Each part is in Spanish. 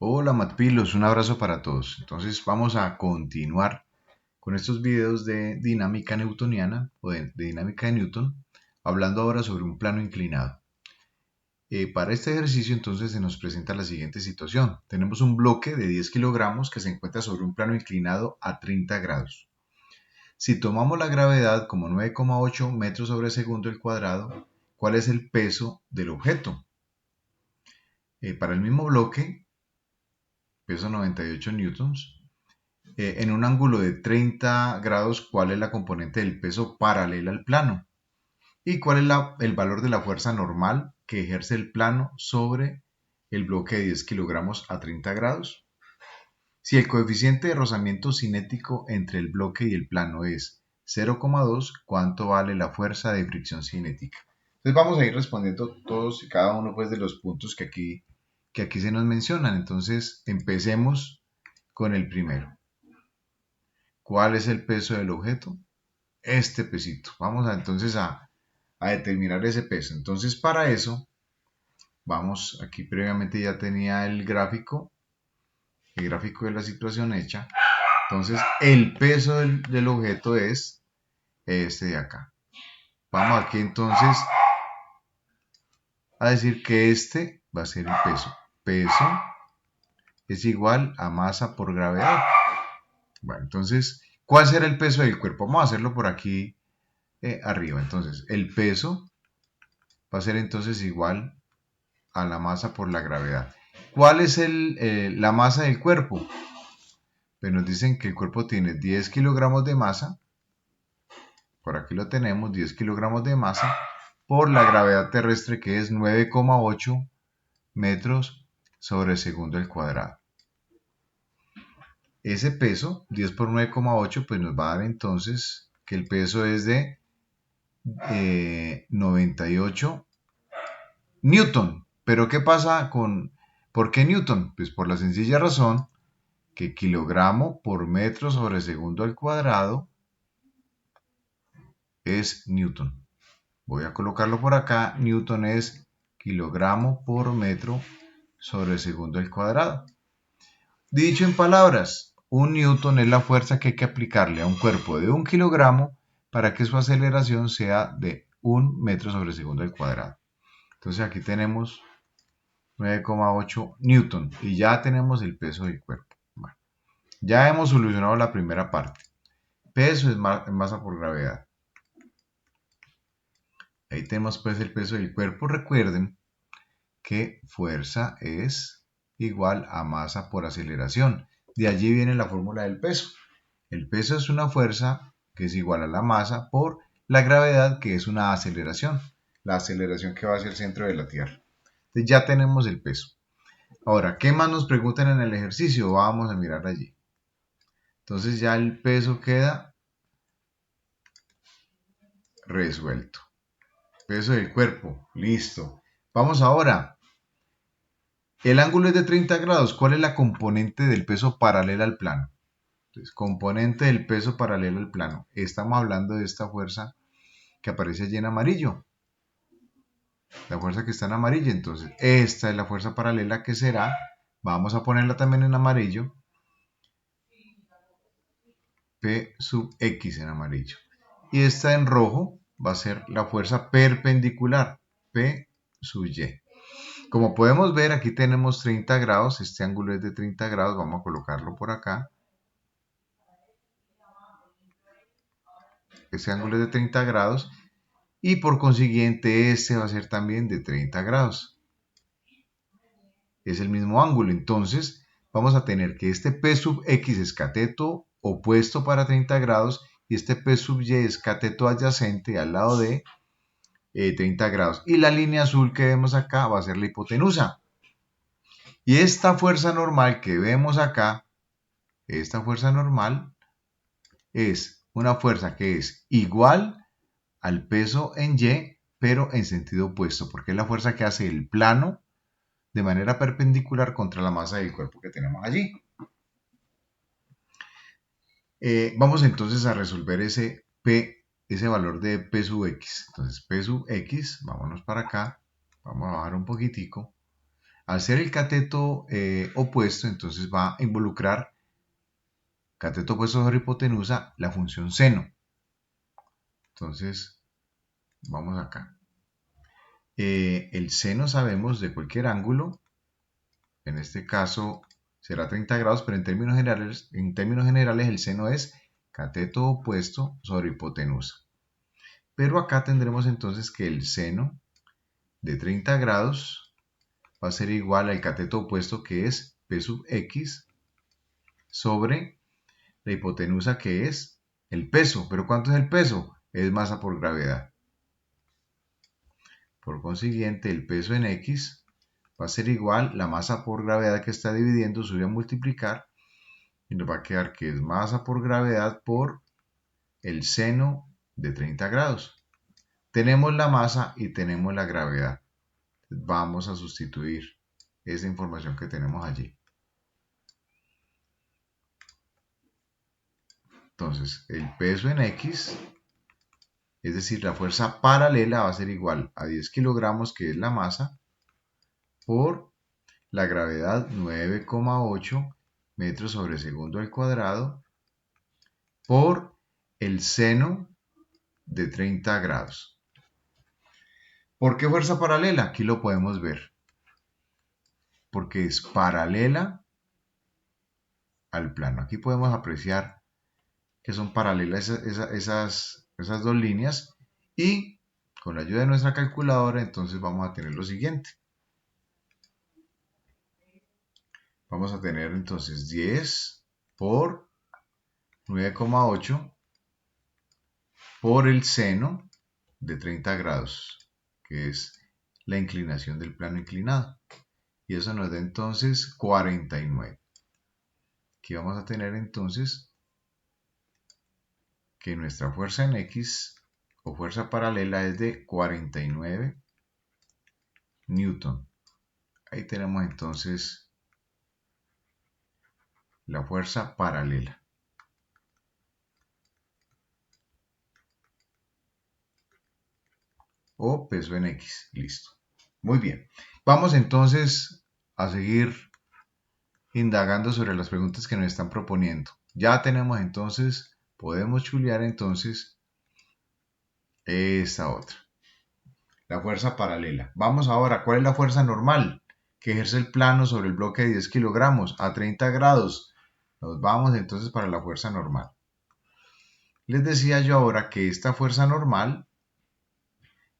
Hola Matpilos, un abrazo para todos. Entonces vamos a continuar con estos videos de dinámica newtoniana o de dinámica de Newton, hablando ahora sobre un plano inclinado. Para este ejercicio entonces se nos presenta la siguiente situación. Tenemos un bloque de 10 kilogramos que se encuentra sobre un plano inclinado a 30 grados. Si tomamos la gravedad como 9,8 metros sobre segundo al cuadrado, ¿cuál es el peso del objeto? Para el mismo bloque, peso 98 newtons, en un ángulo de 30 grados, ¿cuál es la componente del peso paralela al plano? ¿Y cuál es el valor de la fuerza normal que ejerce el plano sobre el bloque de 10 kilogramos a 30 grados? Si el coeficiente de rozamiento cinético entre el bloque y el plano es 0,2, ¿cuánto vale la fuerza de fricción cinética? Entonces vamos a ir respondiendo todos y cada uno pues, de los puntos que aquí se nos mencionan. Entonces empecemos con el primero. ¿Cuál es el peso del objeto? Este pesito. Vamos entonces a determinar ese peso. Entonces para eso, vamos, aquí previamente ya tenía el gráfico de la situación hecha. Entonces el peso del objeto es este de acá. Vamos aquí entonces a decir que este va a ser el peso. Peso es igual a masa por gravedad. Bueno, entonces, ¿cuál será el peso del cuerpo? Vamos a hacerlo por aquí arriba. Entonces, el peso va a ser entonces igual a la masa por la gravedad. ¿Cuál es la masa del cuerpo? Pues nos dicen que el cuerpo tiene 10 kilogramos de masa, por aquí lo tenemos, 10 kilogramos de masa, por la gravedad terrestre que es 9,8 metros sobre segundo al cuadrado. Ese peso, 10 por 9,8, pues nos va a dar entonces que el peso es de 98 newton. Pero ¿qué pasa por qué newton? Pues por la sencilla razón que kilogramo por metro sobre segundo al cuadrado es newton. Voy a colocarlo por acá. Newton es kilogramo por metro sobre segundo al cuadrado. Dicho en palabras, un newton es la fuerza que hay que aplicarle a un cuerpo de 1 kilogramo para que su aceleración sea de 1 metro sobre segundo al cuadrado. Entonces aquí tenemos 9,8 newton y ya tenemos el peso del cuerpo. Bueno, ya hemos solucionado la primera parte. Peso es masa por gravedad. Ahí tenemos pues el peso del cuerpo. Recuerden que fuerza es igual a masa por aceleración. De allí viene la fórmula del peso. El peso es una fuerza que es igual a la masa por la gravedad, que es una aceleración. La aceleración que va hacia el centro de la Tierra. Entonces ya tenemos el peso. Ahora, ¿qué más nos preguntan en el ejercicio? Vamos a mirar allí. Entonces ya el peso queda resuelto. Peso del cuerpo, listo. Vamos ahora. El ángulo es de 30 grados. ¿Cuál es la componente del peso paralela al plano? Entonces, componente del peso paralelo al plano. Estamos hablando de esta fuerza que aparece allí en amarillo. La fuerza que está en amarillo. Entonces, esta es la fuerza paralela que será. Vamos a ponerla también en amarillo. P sub X en amarillo. Y esta en rojo va a ser la fuerza perpendicular. P sub Y. Como podemos ver, aquí tenemos 30 grados. Este ángulo es de 30 grados. Vamos a colocarlo por acá. Este ángulo es de 30 grados. Y por consiguiente, este va a ser también de 30 grados. Es el mismo ángulo. Entonces, vamos a tener que este P sub X es cateto opuesto para 30 grados y este P sub Y es cateto adyacente al lado de 30 grados. Y la línea azul que vemos acá va a ser la hipotenusa. Y esta fuerza normal que vemos acá, esta fuerza normal es una fuerza que es igual al peso en Y, pero en sentido opuesto, porque es la fuerza que hace el plano de manera perpendicular contra la masa del cuerpo que tenemos allí. Vamos entonces a resolver ese valor de P sub X. Entonces P sub X, vámonos para acá, vamos a bajar un poquitico. al ser el cateto opuesto, entonces va a involucrar cateto opuesto sobre hipotenusa la función seno. Entonces, vamos acá. El seno sabemos de cualquier ángulo, en este caso será 30 grados, pero en términos generales el seno es cateto opuesto sobre hipotenusa. Pero acá tendremos entonces que el seno de 30 grados va a ser igual al cateto opuesto, que es P sub X, sobre la hipotenusa, que es el peso. ¿Pero cuánto es el peso? Es masa por gravedad. Por consiguiente, el peso en X va a ser igual, la masa por gravedad que está dividiendo sube a multiplicar y nos va a quedar que es masa por gravedad por el seno de 30 grados. Tenemos la masa y tenemos la gravedad. Vamos a sustituir esa información que tenemos allí. Entonces, el peso en X, es decir, la fuerza paralela, va a ser igual a 10 kilogramos, que es la masa, por la gravedad 9,8 metros sobre segundo al cuadrado, por el seno de 30 grados. ¿Por qué fuerza paralela? Aquí lo podemos ver. Porque es paralela al plano. Aquí podemos apreciar que son paralelas esas dos líneas, y con la ayuda de nuestra calculadora entonces vamos a tener lo siguiente. Vamos a tener entonces 10 por 9,8 por el seno de 30 grados, que es la inclinación del plano inclinado. Y eso nos da entonces 49. Aquí vamos a tener entonces que nuestra fuerza en X o fuerza paralela es de 49 Newton. Ahí tenemos entonces la fuerza paralela. O peso en X. Listo. Muy bien. Vamos entonces a seguir indagando sobre las preguntas que nos están proponiendo. Ya tenemos entonces, podemos chulear entonces esta otra. La fuerza paralela. Vamos ahora, ¿cuál es la fuerza normal que ejerce el plano sobre el bloque de 10 kilogramos a 30 grados? Nos vamos entonces para la fuerza normal. Les decía yo ahora que esta fuerza normal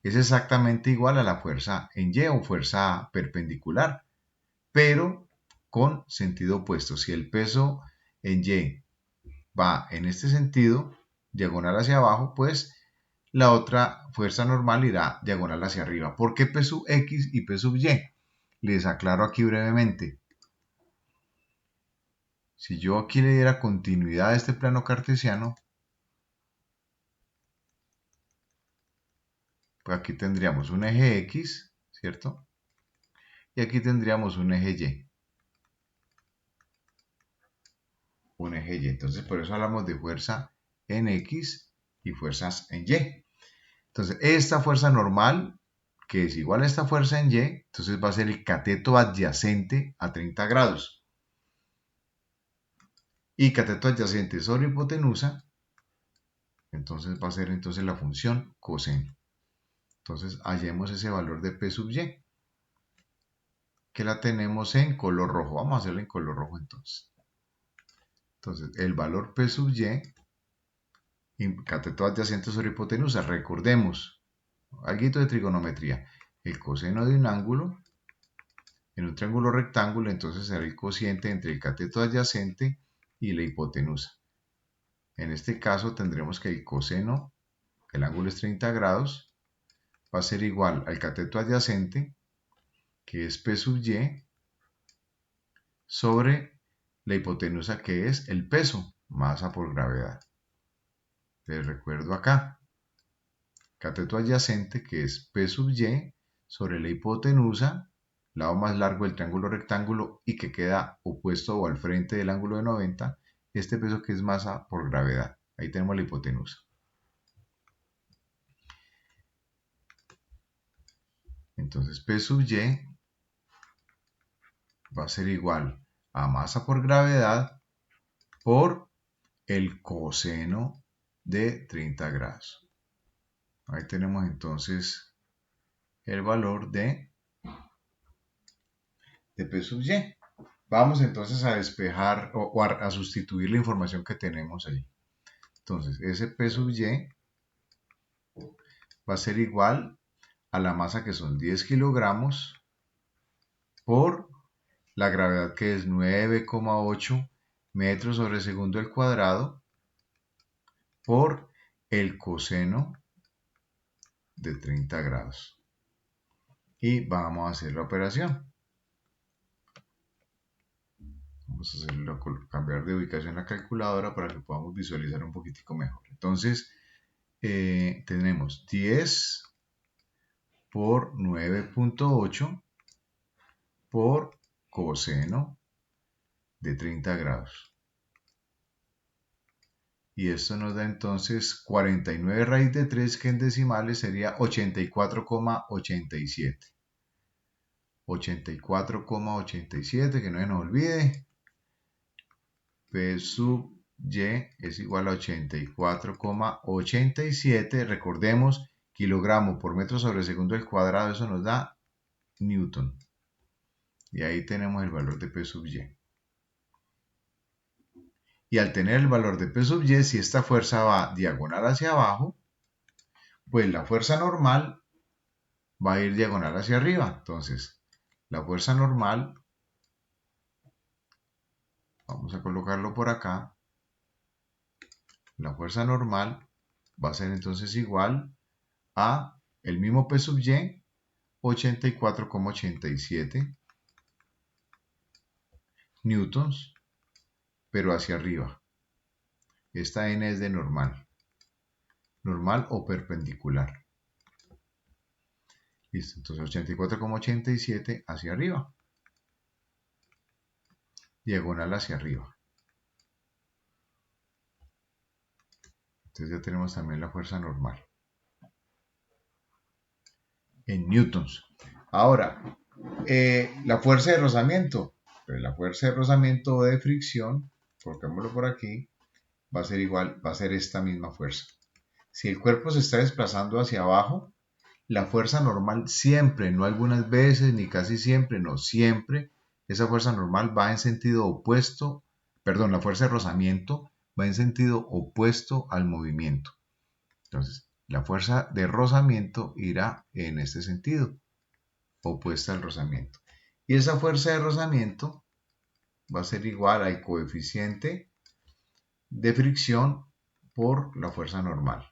es exactamente igual a la fuerza en Y o fuerza perpendicular, pero con sentido opuesto. Si el peso en Y va en este sentido, diagonal hacia abajo, pues la otra fuerza normal irá diagonal hacia arriba. ¿Por qué P sub X y P sub Y? Les aclaro aquí brevemente. Si yo aquí le diera continuidad a este plano cartesiano, pues aquí tendríamos un eje X, ¿cierto? Y aquí tendríamos un eje Y. Un eje Y. Entonces, por eso hablamos de fuerza en X y fuerzas en Y. Entonces, esta fuerza normal, que es igual a esta fuerza en Y, entonces va a ser el cateto adyacente a 30 grados. Y cateto adyacente sobre hipotenusa, entonces va a ser entonces la función coseno. Entonces, hallemos ese valor de P sub Y, que la tenemos en color rojo. Vamos a hacerlo en color rojo entonces. Entonces, el valor P sub Y, cateto adyacente sobre hipotenusa, recordemos, algo de trigonometría, el coseno de un ángulo en un triángulo rectángulo, entonces será el cociente entre el cateto adyacente y la hipotenusa. En este caso tendremos que el coseno, el ángulo es 30 grados, va a ser igual al cateto adyacente, que es P sub Y, sobre la hipotenusa, que es el peso, masa por gravedad. Les recuerdo acá, cateto adyacente, que es P sub Y, sobre la hipotenusa, lado más largo del triángulo rectángulo y que queda opuesto o al frente del ángulo de 90, este peso que es masa por gravedad. Ahí tenemos la hipotenusa. Entonces P sub Y va a ser igual a masa por gravedad por el coseno de 30 grados. Ahí tenemos entonces el valor de P sub y. Vamos entonces a despejar o a sustituir la información que tenemos allí. Entonces, ese P sub y va a ser igual a la masa que son 10 kilogramos por la gravedad que es 9,8 metros sobre segundo al cuadrado por el coseno de 30 grados. Y vamos a hacer la operación. Vamos a hacerlo, cambiar de ubicación la calculadora para que podamos visualizar un poquitico mejor. Entonces, tenemos 10 por 9,8 por coseno de 30 grados. Y esto nos da entonces 49 raíz de 3, que en decimales sería 84,87. 84,87, que no se nos olvide. P sub y es igual a 84,87. Recordemos, kilogramo por metro sobre segundo al cuadrado, eso nos da newton. Y ahí tenemos el valor de P sub y. Y al tener el valor de P sub y, si esta fuerza va diagonal hacia abajo, pues la fuerza normal va a ir diagonal hacia arriba. Entonces, la fuerza normal, vamos a colocarlo por acá, la fuerza normal va a ser entonces igual a el mismo P sub y, 84,87 newtons, pero hacia arriba. Esta n es de normal o perpendicular. Listo, entonces 84,87 hacia arriba, diagonal hacia arriba. Entonces ya tenemos también la fuerza normal en newtons. Ahora, la fuerza de rozamiento. Pues la fuerza de rozamiento o de fricción, colocémoslo por aquí, va a ser igual, va a ser esta misma fuerza. Si el cuerpo se está desplazando hacia abajo, la fuerza normal siempre, no algunas veces ni casi siempre, no siempre, esa fuerza normal va en sentido opuesto, perdón, la fuerza de rozamiento va en sentido opuesto al movimiento. Entonces, la fuerza de rozamiento irá en este sentido, opuesta al rozamiento. Y esa fuerza de rozamiento va a ser igual al coeficiente de fricción por la fuerza normal.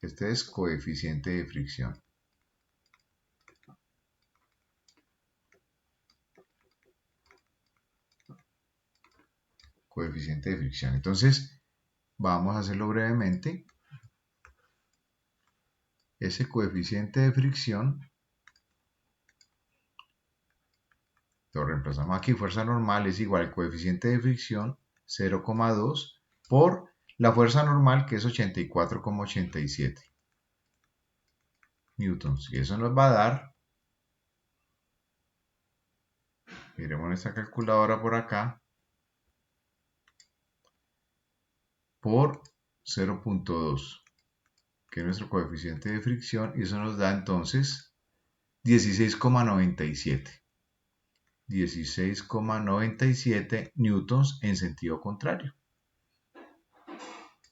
Este es coeficiente de fricción. Coeficiente de fricción. Entonces, vamos a hacerlo brevemente. Ese coeficiente de fricción lo reemplazamos aquí. Fuerza normal es igual al coeficiente de fricción 0,2 por la fuerza normal, que es 84,87 newtons. Y eso nos va a dar, miremos esta calculadora por acá, por 0,2, que es nuestro coeficiente de fricción, y eso nos da entonces 16,97. 16,97 newtons en sentido contrario.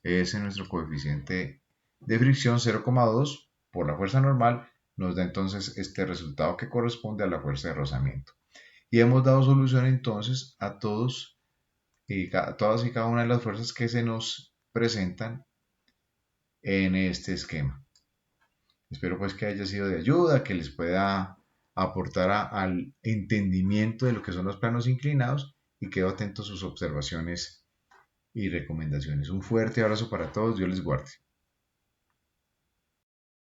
Ese es nuestro coeficiente de fricción, 0,2 por la fuerza normal, nos da entonces este resultado que corresponde a la fuerza de rozamiento. Y hemos dado solución entonces a todas y cada una de las fuerzas que se nos presentan en este esquema. Espero pues que haya sido de ayuda, que les pueda aportar al entendimiento de lo que son los planos inclinados, y quedo atento a sus observaciones y recomendaciones. Un fuerte abrazo para todos, Dios les guarde.